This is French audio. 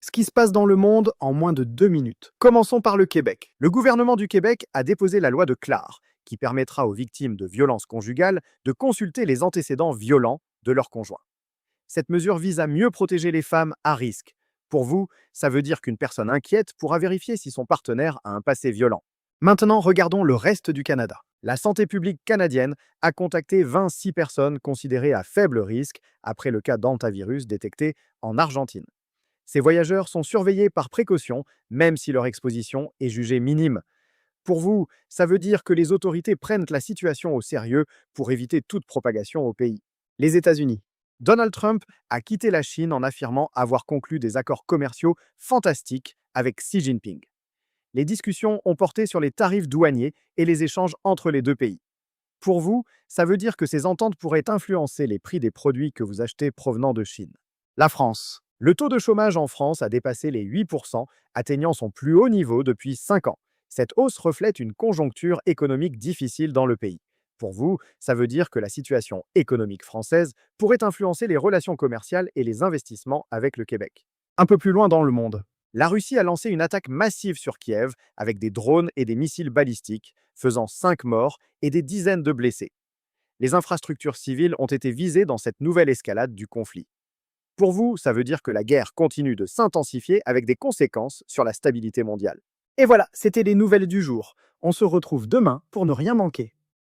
ce qui se passe dans le monde en moins de 2 minutes. Commençons par le Québec. Le gouvernement du Québec a déposé la loi de Clare, qui permettra aux victimes de violences conjugales de consulter les antécédents violents de leur conjoint. Cette mesure vise à mieux protéger les femmes à risque. Pour vous, ça veut dire qu'une personne inquiète pourra vérifier si son partenaire a un passé violent. Maintenant, regardons le reste du Canada. La santé publique canadienne a contacté 26 personnes considérées à faible risque après le cas d'hantavirus détecté en Argentine. Ces voyageurs sont surveillés par précaution, même si leur exposition est jugée minime. Pour vous, ça veut dire que les autorités prennent la situation au sérieux pour éviter toute propagation au pays. Les États-Unis. Donald Trump a quitté la Chine en affirmant avoir conclu des accords commerciaux fantastiques avec Xi Jinping. Les discussions ont porté sur les tarifs douaniers et les échanges entre les deux pays. Pour vous, ça veut dire que ces ententes pourraient influencer les prix des produits que vous achetez provenant de Chine. La France. Le taux de chômage en France a dépassé les 8%, atteignant son plus haut niveau depuis 5 ans. Cette hausse reflète une conjoncture économique difficile dans le pays. Pour vous, ça veut dire que la situation économique française pourrait influencer les relations commerciales et les investissements avec le Québec. Un peu plus loin dans le monde, la Russie a lancé une attaque massive sur Kiev avec des drones et des missiles balistiques, faisant 5 morts et des dizaines de blessés. Les infrastructures civiles ont été visées dans cette nouvelle escalade du conflit. Pour vous, ça veut dire que la guerre continue de s'intensifier avec des conséquences sur la stabilité mondiale. Et voilà, c'était les nouvelles du jour. On se retrouve demain pour ne rien manquer.